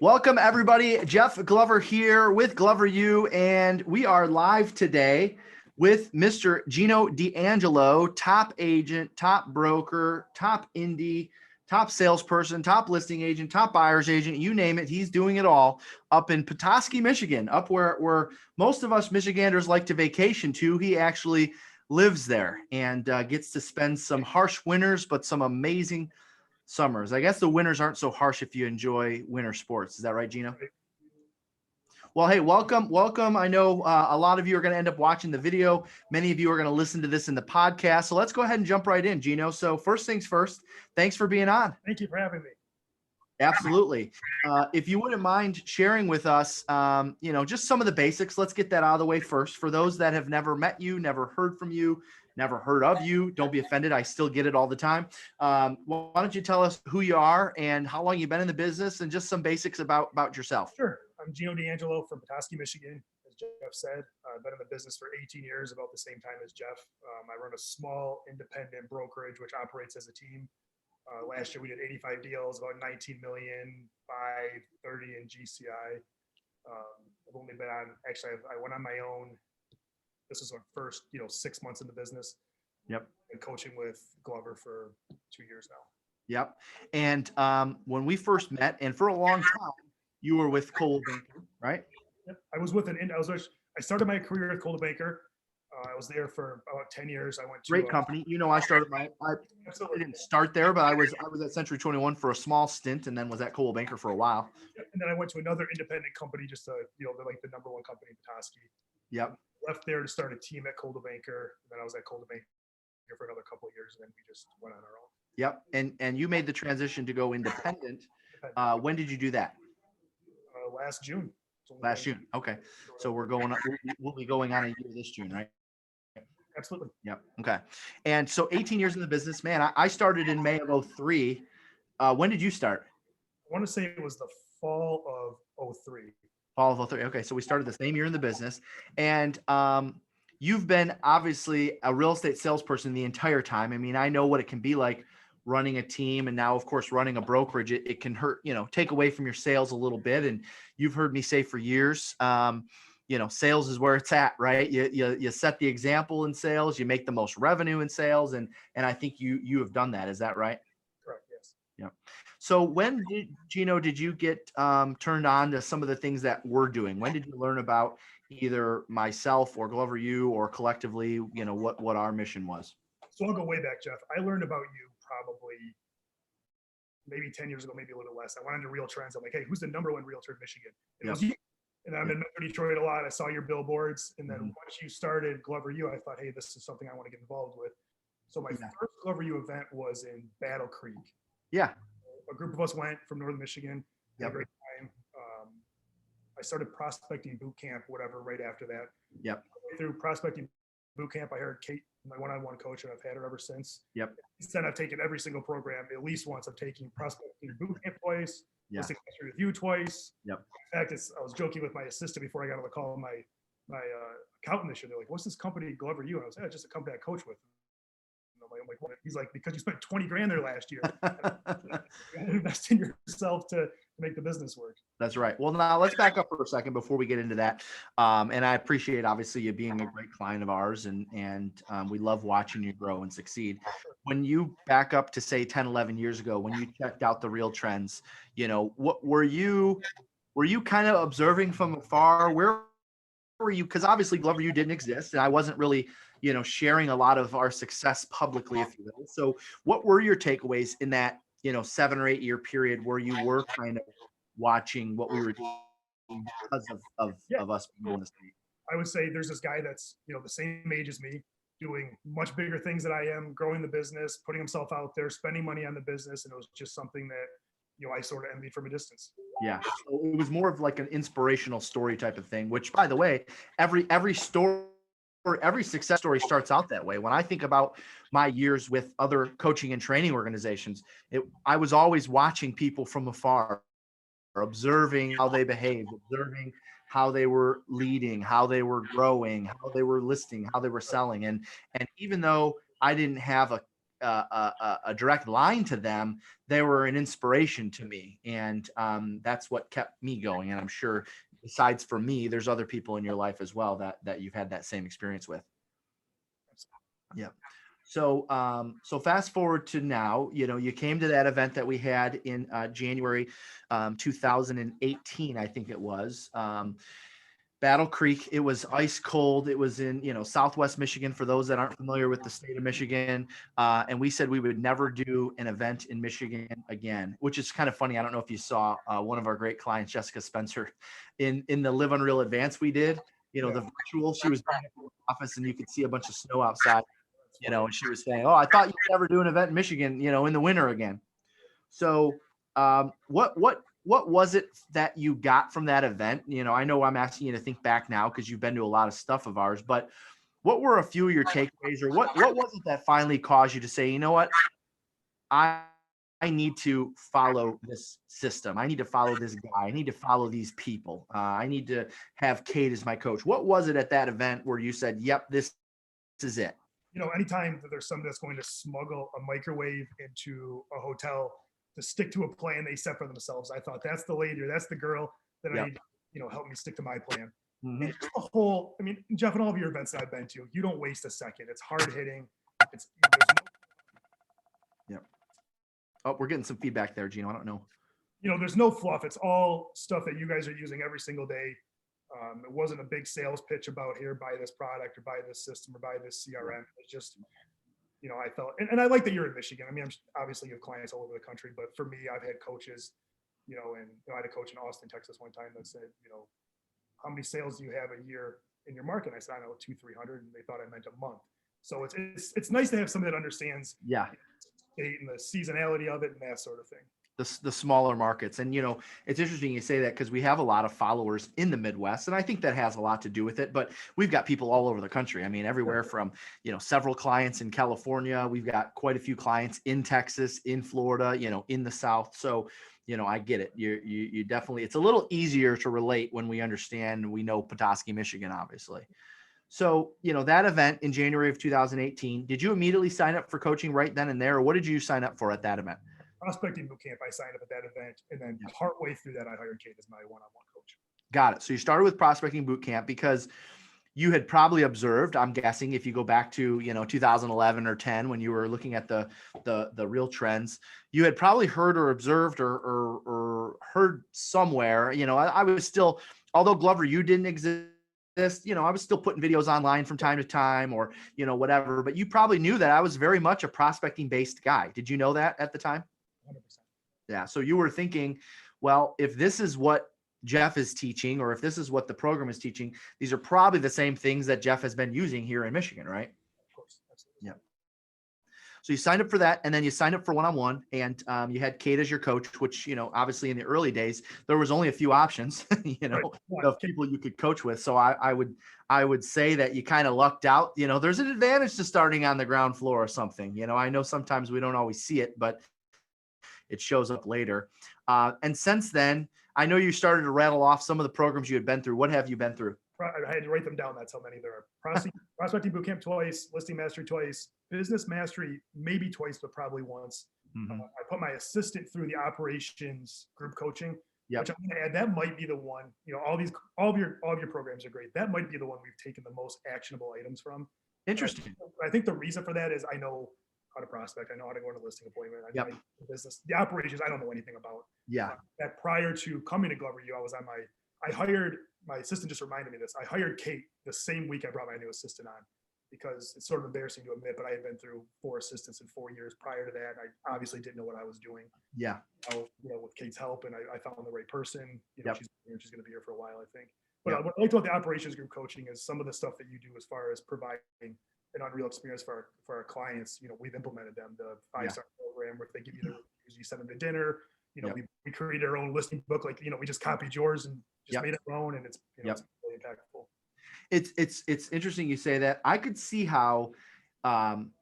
Welcome, everybody. Jeff Glover here with Glover U, and we are live today with Mr. Geno D'Angelo, top agent, top broker, top indie, top salesperson, top listing agent, top buyer's agent, you name it. He's doing it all up in Petoskey, Michigan, up where most of us Michiganders like to vacation to. He actually lives there and gets to spend some harsh winters, but some amazing summers. I guess the winters aren't so harsh if you enjoy winter sports. Is that right, Geno? Well, hey, welcome. I know a lot of you are going to end up watching the video. Many of you are going to listen to this in the podcast. So let's go ahead and jump right in, Geno. So first things first, thanks for being on. Thank you for having me. Absolutely. If you wouldn't mind sharing with us, just some of the basics, let's get that out of the way first. For those that have never met you, never heard from you, never heard of you, don't be offended. I still get it all the time. Why don't you tell us who you are and how long you've been in the business and just some basics about yourself. Sure. I'm Geno D'Angelo from Petoskey, Michigan. As Jeff said, I've been in the business for 18 years, about the same time as Jeff. I run a small independent brokerage, which operates as a team. Last year we did 85 deals, about 19 million, 530 in GCI. I've only been on, I went on my own. This is our first, 6 months in the business. Yep. Been coaching with Glover for 2 years now. Yep. And when we first met, and for a long time, you were with Coldwell Banker, right? Yep. I started my career at Coldwell Banker. I was there for about 10 years. I went to great company. I started I didn't start there, but I was at Century 21 for a small stint, and then was at Coldwell Banker for a while. And then I went to another independent company, just to, they're like the number one company in Petoskey. Yep. Left there to start a team at Coldwell Banker. And then I was at Coldwell Banker for another couple of years, and then we just went on our own. Yep. And you made the transition to go independent. When did you do that? Last June. Last June. Okay. So we'll be going on a year this June, right? Absolutely. Yep. Okay. And so 18 years in the business, man. I started in May of 2003. When did you start? I want to say it was the fall of 2003. Fall of 2003. Okay. So we started the same year in the business. And you've been obviously a real estate salesperson the entire time. I mean, I know what it can be like running a team, and now of course running a brokerage. It can hurt, take away from your sales a little bit. And you've heard me say for years, sales is where it's at, right? You set the example in sales, you make the most revenue in sales. And I think you have done that. Is that right? Correct. Yes. Yeah. So when did you get turned on to some of the things that we're doing? When did you learn about either myself or Glover U or collectively, what our mission was? So I'll go way back, Jeff. I learned about you probably maybe 10 years ago, maybe a little less. I went into Real Trends. I'm like, hey, who's the number one realtor in Michigan? It was you. And I'm in Metro Detroit a lot. I saw your billboards. And then once you started Glover U, I thought, hey, this is something I want to get involved with. So my first Glover U event was in Battle Creek. Yeah. A group of us went from Northern Michigan. Had a great time. I started prospecting boot camp, whatever, right after that. Yep. Through prospecting boot camp, I heard Kate, my one-on-one coach, and I've had her ever since. Yep. Since then, I've taken every single program at least once. I've taken prospecting boot camp twice. Yeah. Listing with you twice. Yep. In fact, I was joking with my assistant before I got on the call. My accountant this year, they're like, "What's this company, Glover U?" And I was, "It's just a company I coach with." I'm like, what? He's like, "Because you spent 20 grand there last year. You gotta invest in yourself to make the business work." That's right. Well, now let's back up for a second before we get into that. And I appreciate obviously you being a great client of ours, and we love watching you grow and succeed. When you back up to say 10, 11 years ago, when you checked out the Real Trends, what were you kind of observing from afar? Where were you? Because obviously Glover U didn't exist, and I wasn't really, sharing a lot of our success publicly, if you will. So what were your takeaways in that, 7 or 8 year period where you were kind of watching what we were doing because of us being on the street? I would say there's this guy that's, the same age as me, doing much bigger things than I am, growing the business, putting himself out there, spending money on the business. And it was just something that, I sort of envied from a distance. Yeah. So it was more of like an inspirational story type of thing, which, by the way, every story, every success story starts out that way. When I think about my years with other coaching and training organizations, I was always watching people from afar, observing how they behaved, observing how they were leading, how they were growing, how they were listing, how they were selling. And even though I didn't have a direct line to them, they were an inspiration to me. And that's what kept me going. And I'm sure besides for me, there's other people in your life as well that you've had that same experience with. Yeah. So, so fast forward to now, you came to that event that we had in January 2018, I think it was. Battle Creek. It was ice cold. It was in, Southwest Michigan, for those that aren't familiar with the state of Michigan. And we said we would never do an event in Michigan again, which is kind of funny. I don't know if you saw one of our great clients, Jessica Spencer, in the Live Unreal Advance we did, the virtual, she was back in the office and you could see a bunch of snow outside, and she was saying, "Oh, I thought you'd never do an event in Michigan, in the winter again." So what was it that you got from that event? I know I'm asking you to think back now because you've been to a lot of stuff of ours, but what were a few of your takeaways, or what was it that finally caused you to say, you know what, I need to follow this system. I need to follow this guy. I need to follow these people. I need to have Kate as my coach. What was it at that event where you said, yep, this is it? Anytime that there's somebody that's going to smuggle a microwave into a hotel to stick to a plan they set for themselves, I thought that's the lady or that's the girl that I need, help me stick to my plan. Mm-hmm. Jeff, in all of your events that I've been to, you don't waste a second. It's hard hitting. Yep. Oh, we're getting some feedback there, Geno. I don't know. There's no fluff. It's all stuff that you guys are using every single day. It wasn't a big sales pitch about here, buy this product or buy this system or buy this CRM. It's just, I felt, and I like that you're in Michigan. Obviously you have clients all over the country, but for me, I've had coaches, I had a coach in Austin, Texas one time that said, how many sales do you have a year in your market? I said, I know 200-300, and they thought I meant a month. So it's nice to have somebody that understands and the seasonality of it and that sort of thing. The smaller markets. And, it's interesting you say that because we have a lot of followers in the Midwest, and I think that has a lot to do with it, but we've got people all over the country. Everywhere from, several clients in California. We've got quite a few clients in Texas, in Florida, in the South. So, I get it. You definitely, it's a little easier to relate when we understand, we know Petoskey, Michigan, obviously. So, that event in January of 2018, did you immediately sign up for coaching right then and there, or what did you sign up for at that event? Prospecting boot camp, I signed up at that event, and then partway through that, I hired Kate as my one-on-one coach. Got it. So you started with prospecting boot camp because you had probably observed, I'm guessing, if you go back to 2011 or 10 when you were looking at the real trends, you had probably heard or observed or heard somewhere. I was still, although Glover, you didn't exist. I was still putting videos online from time to time, or whatever. But you probably knew that I was very much a prospecting based guy. Did you know that at the time? 100%. Yeah. So you were thinking, well, if this is what Jeff is teaching, or if this is what the program is teaching, these are probably the same things that Jeff has been using here in Michigan, right? Of course. Absolutely. Yeah. So you signed up for that, and then you signed up for one-on-one, and you had Kate as your coach, which, obviously in the early days, there was only a few options, of people you could coach with. So I would say that you kind of lucked out. There's an advantage to starting on the ground floor or something. I know sometimes we don't always see it, but it shows up later. And since then, I know you started to rattle off some of the programs you had been through. What have you been through? I had to write them down. That's how many there are. Prospecting bootcamp twice, listing mastery twice, business mastery maybe twice, but probably once. Mm-hmm. I put my assistant through the operations group coaching, Yep. which I'm going to add. That might be the one. All of your programs are great. That might be the one we've taken the most actionable items from. Interesting. I think the reason for that is I know how to prospect. I know how to go on a listing appointment. I know the business, the operations. I don't know anything about. Yeah. That prior to coming to Glover U, I hired my assistant. Just reminded me of this. I hired Kate the same week I brought my new assistant on, because it's sort of embarrassing to admit, but I had been through 4 assistants in 4 years prior to that. And I obviously didn't know what I was doing. Yeah. With Kate's help, and I found the right person. She's going to be here for a while, I think. But what I liked about the operations group coaching is some of the stuff that you do as far as providing an Unreal experience for our clients. We've implemented them, the 5-star program where if they give you the reviews, you send them to dinner. We created our own listing book. We just copied yours and just made it our own, and it's it's really impactful. It's interesting you say that. I could see how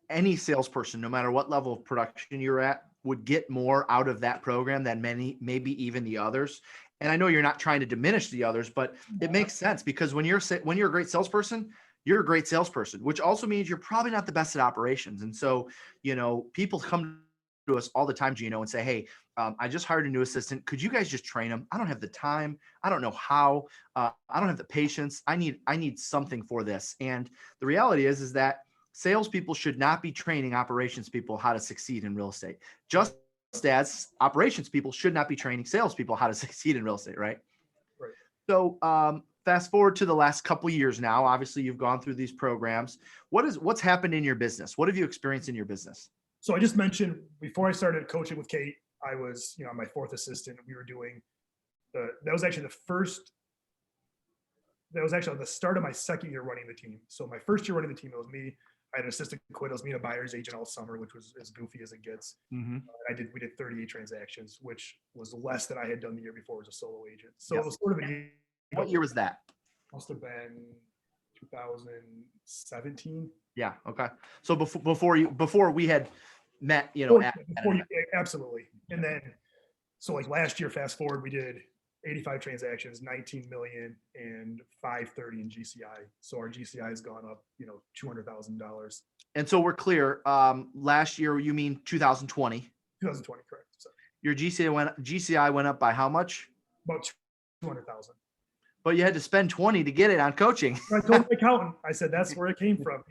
any salesperson, no matter what level of production you're at, would get more out of that program than maybe even the others. And I know you're not trying to diminish the others, but it makes sense, because when you're a great salesperson, you're a great salesperson, which also means you're probably not the best at operations. And so, people come to us all the time, Geno, and say, hey, I just hired a new assistant. Could you guys just train him? I don't have the time. I don't know how. I don't have the patience. I need something for this. And the reality is that salespeople should not be training operations people how to succeed in real estate. Just as operations people should not be training salespeople how to succeed in real estate, right? Right. So fast forward to the last couple of years now. Obviously, you've gone through these programs. What's happened in your business? What have you experienced in your business? So I just mentioned before I started coaching with Kate, I was, my fourth assistant. We were doing that was actually the start of my second year running the team. So my first year running the team, it was me. I had an assistant quit. It was me and a buyer's agent all summer, which was as goofy as it gets. Mm-hmm. We did 38 transactions, which was less than I had done the year before as a solo agent. So It was sort of What year was that? Must have been 2017. Yeah. Okay. So before we had met, Absolutely. And then, so like last year, fast forward, we did 85 transactions, 19 million and 530 in GCI. So our GCI has gone up, $200,000. And so we're clear. Last year, you mean 2020? 2020, correct. So your GCI went up by how much? About 200,000. But you had to spend 20 to get it on coaching. I told my accountant, I said, that's where it came from,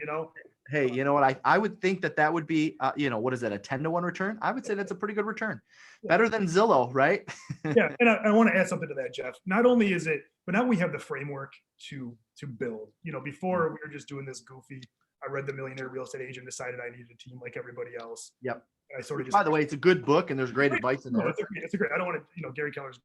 Hey, you know what? I would think that would be, what is that, a 10-to-1 return? I would say that's a pretty good return. Yeah. Better than Zillow, right? Yeah. And I want to add something to that, Jeff. Not only is it, but now we have the framework to build. Before we were just doing this goofy, I read The Millionaire Real Estate Agent, decided I needed a team like everybody else. Yep. And I sort of By the way, it's a good book and there's great advice in there. It's a great, I don't want to, Gary Keller's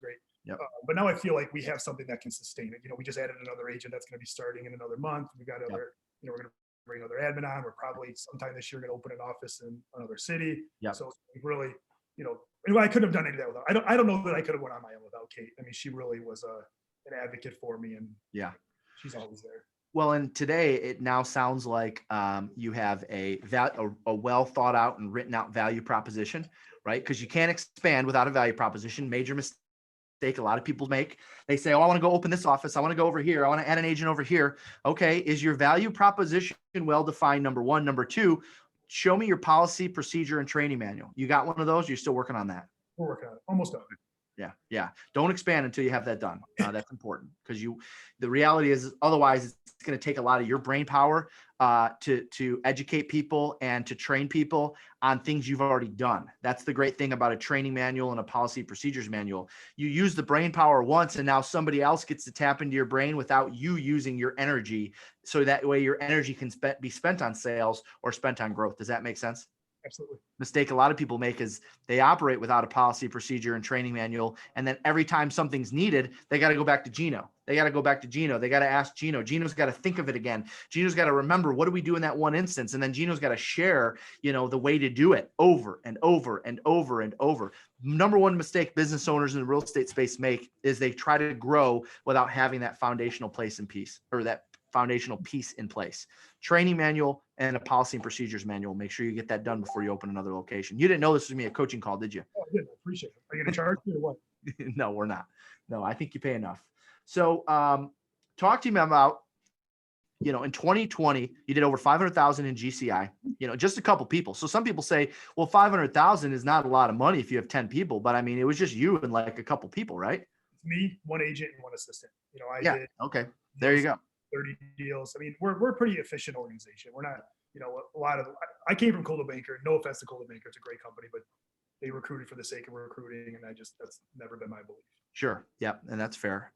great. Yep. But now I feel like we have something that can sustain it. We just added another agent that's going to be starting in another month. We got other, we're going to bring another admin on. We're probably sometime this year going to open an office in another city. Yeah. So we really, I couldn't have done any of that without. I don't know that I could have went on my own without Kate. I mean, she really was an advocate for me, and she's always there. Well, and today it now sounds like you have a well thought out and written out value proposition, right? Because you can't expand without a value proposition. Major mistake a lot of people make. They say, oh, I want to go open this office. I want to go over here. I want to add an agent over here. Okay. Is your value proposition well-defined? Number one. Number two, show me your policy, procedure, and training manual. You got one of those? You're still working on that? We're working on it. Almost done. Yeah. Don't expand until you have that done. That's important because the reality is otherwise it's going to take a lot of your brain power to educate people and to train people on things you've already done. That's the great thing about a training manual and a policy procedures manual. You use the brain power once and now somebody else gets to tap into your brain without you using your energy. So that way your energy can be spent on sales or spent on growth. Does that make sense? Absolutely. Mistake a lot of people make is they operate without a policy, procedure, and training manual. And then every time something's needed, they got to go back to Geno. They got to ask Geno. Geno's got to think of it again. Geno's got to remember, what do we do in that one instance? And then Geno's got to share, the way to do it over and over and over and over. Number one mistake business owners in the real estate space make is they try to grow without having that foundational piece in place. Training manual and a policy and procedures manual. Make sure you get that done before you open another location. You didn't know this was me a coaching call, did you? Oh, I did. I appreciate it. Are you going to charge me or what? No, we're not. No, I think you pay enough. So talk to me about, in 2020, you did over 500,000 in GCI, just a couple people. So some people say, well, 500,000 is not a lot of money if you have 10 people, but I mean, it was just you and like a couple people, right? It's me, one agent and one assistant. Did. Okay. There you go. 30 deals. I mean, we're a pretty efficient organization. We're not, I came from Coldwell Banker. No offense to Coldwell Banker. It's a great company, but they recruited for the sake of recruiting. And that's never been my belief. Sure. Yep. And that's fair.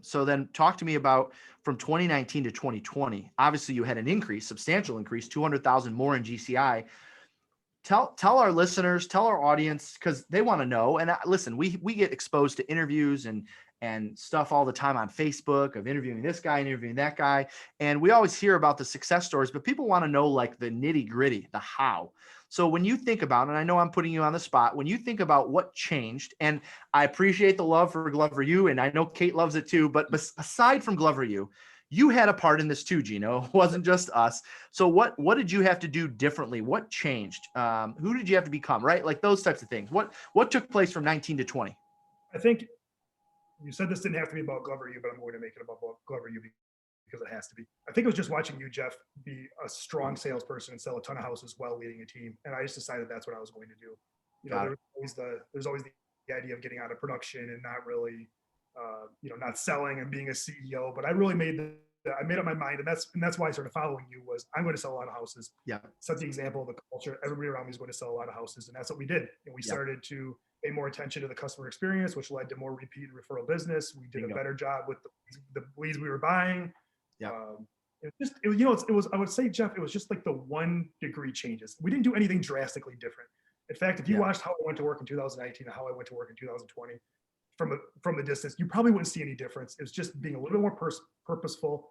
So then talk to me about from 2019 to 2020, obviously you had an increase, substantial increase, 200,000 more in GCI. Tell our listeners, tell our audience, because they want to know. And listen, we get exposed to interviews and stuff all the time on Facebook of interviewing this guy, interviewing that guy. And we always hear about the success stories, but people want to know like the nitty gritty, the how. So when you think about, and I know I'm putting you on the spot, when you think about what changed, and I appreciate the love for Glover U, and I know Kate loves it too, but aside from Glover U, you had a part in this too, Geno. It wasn't just us. So what did you have to do differently? What changed? Who did you have to become, right? Like those types of things. What took place from 19 to 20? I think you said this didn't have to be about Glover U, but I'm going to make it about Glover U because it has to be. I think it was just watching you, Jeff, be a strong salesperson and sell a ton of houses while leading a team. And I just decided that's what I was going to do. There's always the idea of getting out of production and not really, not selling and being a CEO. But I really I made up my mind, and that's why I started following you. Was I'm going to sell a lot of houses. Yeah. Set the example of the culture. Everybody around me is going to sell a lot of houses, and that's what we did. And we started to pay more attention to the customer experience, which led to more repeat and referral business. We did a better job with the leads we were buying. Yeah. I would say, Jeff, it was just like the 1 degree changes. We didn't do anything drastically different. In fact, if you watched how I went to work in 2019 and how I went to work in 2020 from the distance, you probably wouldn't see any difference. It's just being a little bit more purposeful,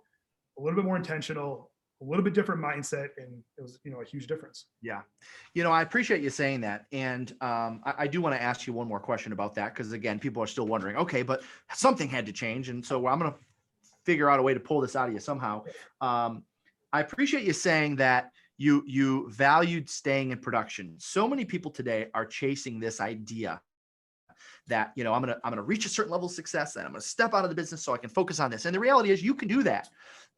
a little bit more intentional, a little bit different mindset, and it was, a huge difference. Yeah. I appreciate you saying that. And I do want to ask you one more question about that, because again, people are still wondering, okay, but something had to change. And so I'm going to figure out a way to pull this out of you somehow. I appreciate you saying that you valued staying in production. So many people today are chasing this idea that, I'm going to reach a certain level of success, and I'm going to step out of the business so I can focus on this. And the reality is you can do that.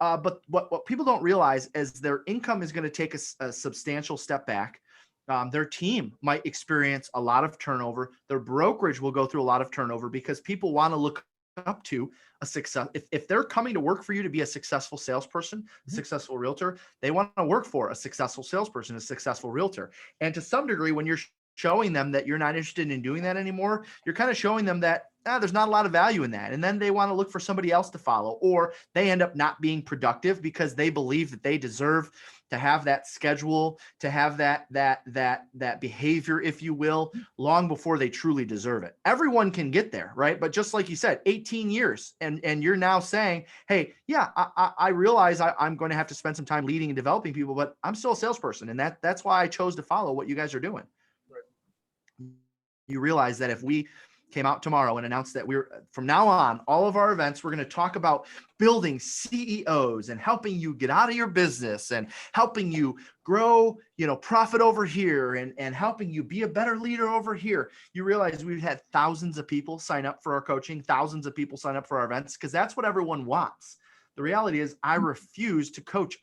But what people don't realize is their income is going to take a substantial step back. Their team might experience a lot of turnover. Their brokerage will go through a lot of turnover because people want to look up to a success. If they're coming to work for you to be a successful salesperson, a successful realtor, they want to work for a successful salesperson, a successful realtor. And to some degree, when you're showing them that you're not interested in doing that anymore, you're kind of showing them that there's not a lot of value in that. And then they want to look for somebody else to follow, or they end up not being productive because they believe that they deserve to have that schedule, to have that behavior, if you will, long before they truly deserve it. Everyone can get there, right? But just like you said, 18 years, and you're now saying, hey, yeah, I realize I'm going to have to spend some time leading and developing people, but I'm still a salesperson. And that's why I chose to follow what you guys are doing. You realize that if we came out tomorrow and announced that from now on, all of our events, we're going to talk about building CEOs and helping you get out of your business and helping you grow, profit over here and helping you be a better leader over here. You realize we've had thousands of people sign up for our coaching, thousands of people sign up for our events, because that's what everyone wants. The reality is I refuse to coach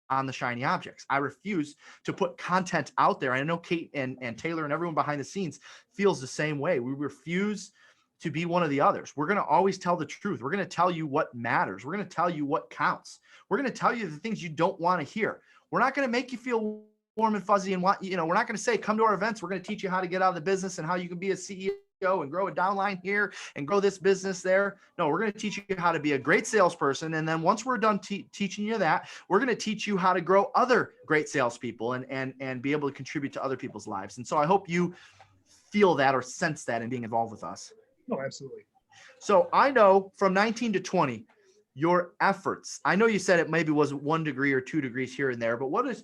on the shiny objects. I refuse to put content out there. I know Kate and Taylor and everyone behind the scenes feels the same way. We refuse to be one of the others. We're going to always tell the truth. We're going to tell you what matters. We're going to tell you what counts. We're going to tell you the things you don't want to hear. We're not going to make you feel warm and fuzzy and we're not going to say, come to our events. We're going to teach you how to get out of the business and how you can be a CEO and grow a downline here and grow this business there. No, we're going to teach you how to be a great salesperson. And then once we're done teaching you that, we're going to teach you how to grow other great salespeople and be able to contribute to other people's lives. And so I hope you feel that or sense that in being involved with us. No, absolutely. So I know from 19 to 20, your efforts, I know you said it maybe was 1 degree or 2 degrees here and there, but what does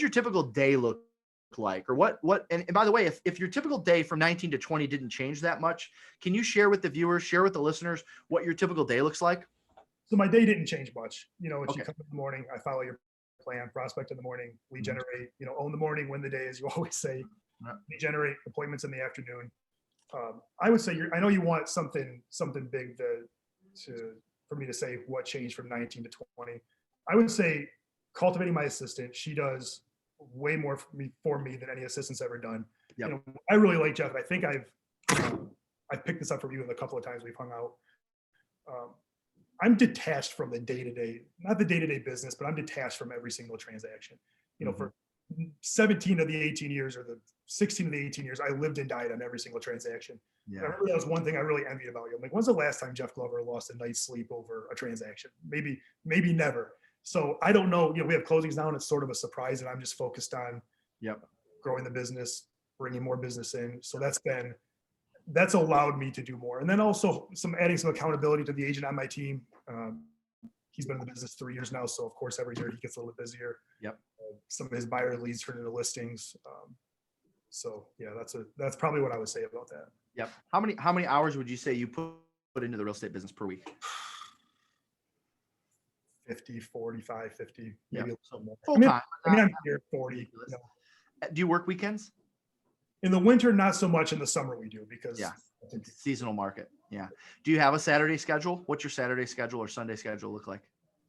your typical day look like? Or and by the way, if your typical day from 19 to 20 didn't change that much, can you share with the viewers, share with the listeners what your typical day looks like? So my day didn't change much. You come in the morning, I follow your plan, prospect in the morning, lead generate, own the morning, win the day, as you always say. Lead generate, appointments in the afternoon. I would say I know you want something big for me to say what changed from 19 to 20. I would say cultivating my assistant. She does way more for me than any assistant's ever done. Yep. I really like Jeff. I think I've picked this up from you in a couple of times we've hung out. I'm detached from the day-to-day, not the day-to-day business, but I'm detached from every single transaction. For 17 of the 18 years or the 16 of the 18 years, I lived and died on every single transaction. Yeah. I remember that was one thing I really envied about you. I'm like, when's the last time Jeff Glover lost a night's sleep over a transaction? Maybe never. So I don't know, we have closings now and it's sort of a surprise, and I'm just focused on growing the business, bringing more business in. So that's allowed me to do more. And then also adding some accountability to the agent on my team. He's been in the business 3 years now. So of course, every year he gets a little bit busier. Yep. Some of his buyer leads turn into listings. So yeah, that's probably what I would say about that. Yep. How many hours would you say you put into the real estate business per week? 50, 45, 50, maybe a little more. Full time. I'm here 40. Do you work weekends? In the winter, not so much. In the summer, we do because seasonal market. Yeah. Do you have a Saturday schedule? What's your Saturday schedule or Sunday schedule look like?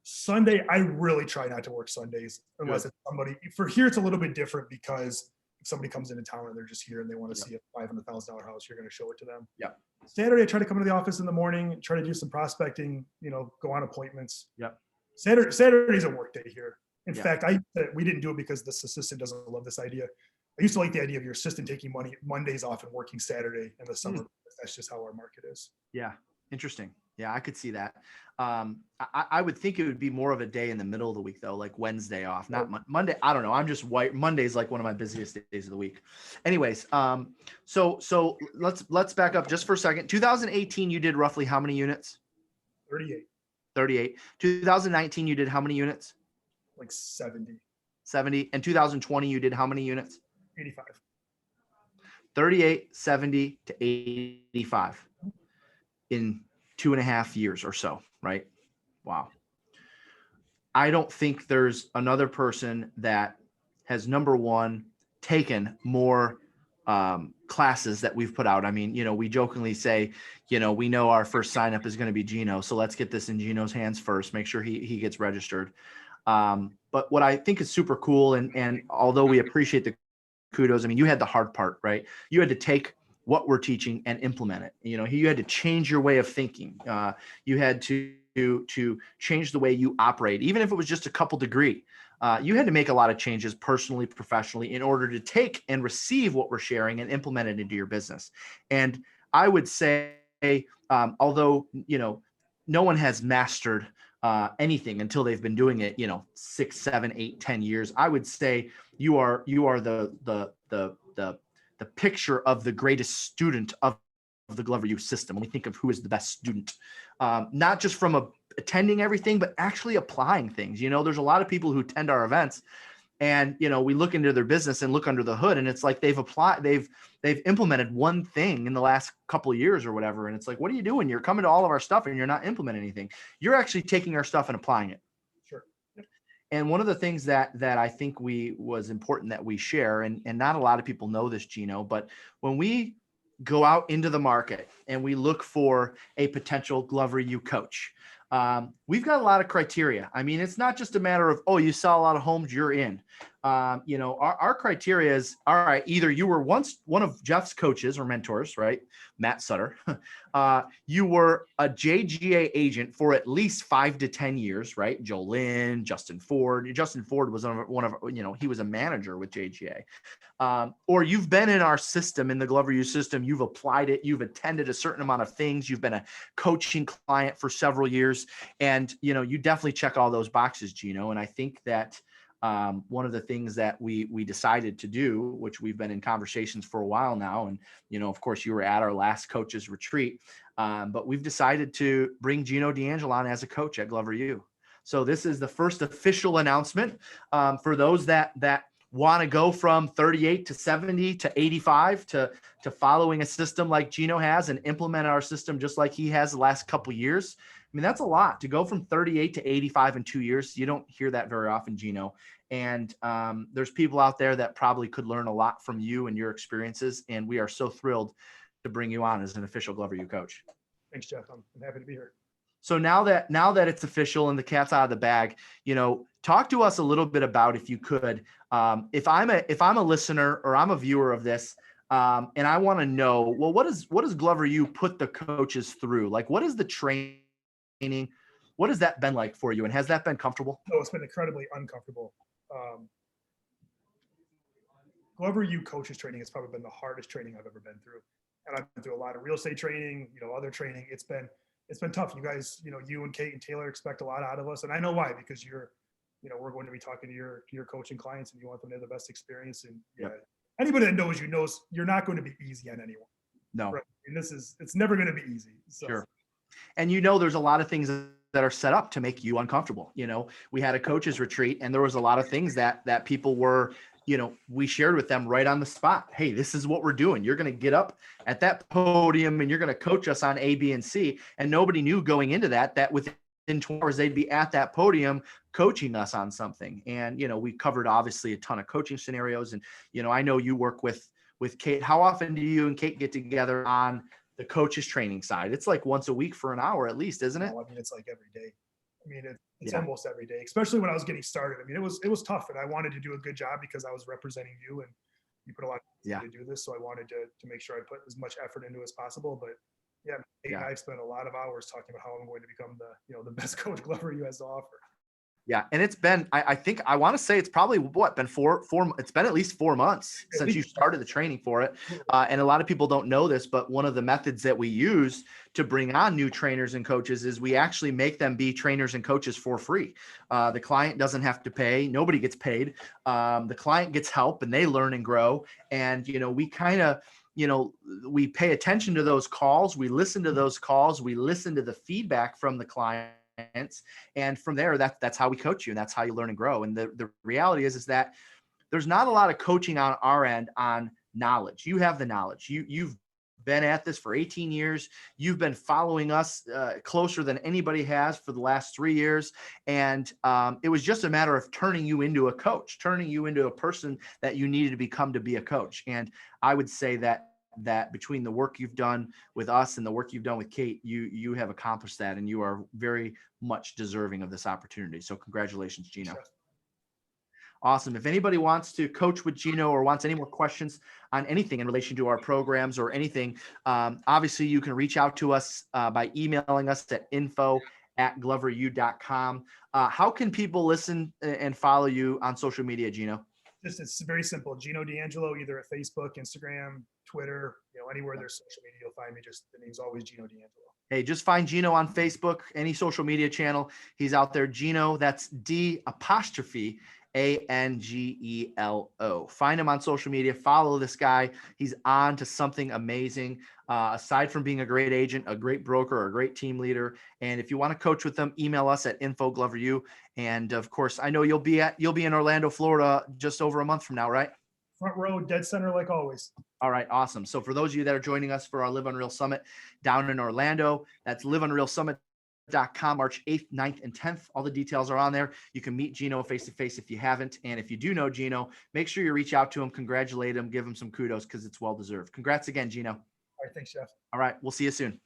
Sunday, I really try not to work Sundays unless it's somebody. For here, it's a little bit different because if somebody comes into town and they're just here and they want to see a $500,000 house, you're going to show it to them. Yeah. Saturday, I try to come into the office in the morning, try to do some prospecting, go on appointments. Yep. Saturday's a work day here. In fact, we didn't do it because this assistant doesn't love this idea. I used to like the idea of your assistant taking Mondays off and working Saturday in the summer. That's just how our market is. Yeah. Interesting. Yeah, I could see that. I would think it would be more of a day in the middle of the week, though, like Wednesday off, not Monday. I don't know. I'm just white. Monday's like one of my busiest days of the week. Anyways, so let's back up just for a second. 2018, you did roughly how many units? 38. 38. 2019, you did how many units? Like 70. 70. And 2020, you did how many units? 85. 38, 70 to 85 in 2.5 years or so, right? Wow. I don't think there's another person that has, number one, taken more classes that we've put out. I mean, we jokingly say, we know our first sign up is going to be Geno. So let's get this in Geno's hands first, make sure he gets registered. But what I think is super cool, and although we appreciate the kudos, I mean, you had the hard part, right? You had to take what we're teaching and implement it. You had to change your way of thinking. You had to change the way you operate, even if it was just a couple degree. You had to make a lot of changes personally, professionally, in order to take and receive what we're sharing and implement it into your business. And I would say, although, no one has mastered anything until they've been doing it, 6, 7, 8, 10 years, I would say you are the picture of the greatest student of the Glover U system. When we think of who is the best student, not just from attending everything, but actually applying things. There's a lot of people who attend our events and, we look into their business and look under the hood, and it's like they've implemented one thing in the last couple of years or whatever. And it's like, what are you doing? You're coming to all of our stuff and you're not implementing anything. You're actually taking our stuff and applying it. Sure. And one of the things that I think was important that we share, and not a lot of people know this, Geno, but when we go out into the market and we look for a potential Glover U coach, we've got a lot of criteria. I mean, it's not just a matter of, oh, you saw a lot of homes, you're in. Our criteria is, all right, either you were once one of Jeff's coaches or mentors, right? Matt Sutter. You were a JGA agent for at least 5 to 10 years, right? Joe Lynn, Justin Ford. Justin Ford was one of he was a manager with JGA. Or you've been in our system, in the Glover U system, you've applied it, you've attended a certain amount of things, you've been a coaching client for several years, and you definitely check all those boxes, Geno. And I think that one of the things that we decided to do, which we've been in conversations for a while now, and of course you were at our last coaches retreat, but we've decided to bring Geno D'Angelo on as a coach at Glover U. So this is the first official announcement for those that want to go from 38 to 70 to 85 to following a system like Geno has and implement our system just like he has the last couple of years. I mean, that's a lot to go from 38 to 85 in 2 years. You don't hear that very often, Geno. And there's people out there that probably could learn a lot from you and your experiences. And we are so thrilled to bring you on as an official Glover U coach. Thanks, Jeff. I'm happy to be here. So now that it's official and the cat's out of the bag, talk to us a little bit about, if you could, if I'm a listener or I'm a viewer of this, and I want to know, well, what does Glover U put the coaches through? Like, what is the training? What has that been like for you? And has that been comfortable? No, it's been incredibly uncomfortable. Glover U coaches training has probably been the hardest training I've ever been through. And I've been through a lot of real estate training, other training. It's been tough. You guys, you and Kate and Taylor expect a lot out of us. And I know why, because we're going to be talking to your coaching clients and you want them to have the best experience. And anybody that knows you knows you're not going to be easy on anyone. No. Right? And it's never going to be easy. So. Sure. And there's a lot of things that are set up to make you uncomfortable. We had a coaches retreat and there was a lot of things that people were, we shared with them right on the spot. Hey, this is what we're doing. You're going to get up at that podium and you're going to coach us on A, B, and C. And nobody knew going into that within 20 hours, they'd be at that podium coaching us on something. And, we covered obviously a ton of coaching scenarios. And, I know you work with Kate. How often do you and Kate get together on the coaches training side? It's like once a week for an hour at least, isn't it? I mean, it's like every day. I mean, it's Yeah. almost every day, especially when I was getting started. I mean, it was tough, and I wanted to do a good job because I was representing you, and you put a lot of Yeah. to do this. So I wanted to make sure I put as much effort into as possible. But yeah, Nate and Yeah. I've spent a lot of hours talking about how I'm going to become the best coach Glover U has to offer. Yeah. And it's been, I think I want to say it's probably been it's been at least 4 months since you started the training for it. And a lot of people don't know this, but one of the methods that we use to bring on new trainers and coaches is we actually make them be trainers and coaches for free. The client doesn't have to pay. Nobody gets paid. The client gets help and they learn and grow. And, we kind of, we pay attention to those calls. We listen to those calls. We listen to the feedback from the client. And from there, that's how we coach you, and that's how you learn and grow. And the reality is that there's not a lot of coaching on our end on knowledge. You have the knowledge. You've been at this for 18 years. You've been following us closer than anybody has for the last 3 years. And it was just a matter of turning you into a coach, turning you into a person that you needed to become to be a coach. And I would say that between the work you've done with us and the work you've done with Kate, you have accomplished that, and you are very much deserving of this opportunity. So congratulations, Geno. Sure. Awesome. If anybody wants to coach with Geno or wants any more questions on anything in relation to our programs or anything, obviously you can reach out to us by emailing us at info@gloveru.com. How can people listen and follow you on social media, Geno? It's very simple. Geno D'Angelo, either at Facebook, Instagram, Twitter, anywhere there's social media, you'll find me. Just the name's always Geno D'Angelo. Hey, just find Geno on Facebook, any social media channel. He's out there. Geno, that's D''Angelo. Find him on social media. Follow this guy. He's on to something amazing. Aside from being a great agent, a great broker, a great team leader. And if you want to coach with them, email us at info@gloveru. And of course, I know you'll be in Orlando, Florida, just over a month from now, right? Front row, dead center, like always. All right, awesome. So for those of you that are joining us for our Live Unreal Summit down in Orlando, that's liveunrealsummit.com, March 8th, 9th, and 10th. All the details are on there. You can meet Geno face-to-face if you haven't. And if you do know Geno, make sure you reach out to him, congratulate him, give him some kudos because it's well-deserved. Congrats again, Geno. All right, thanks, Jeff. All right, we'll see you soon.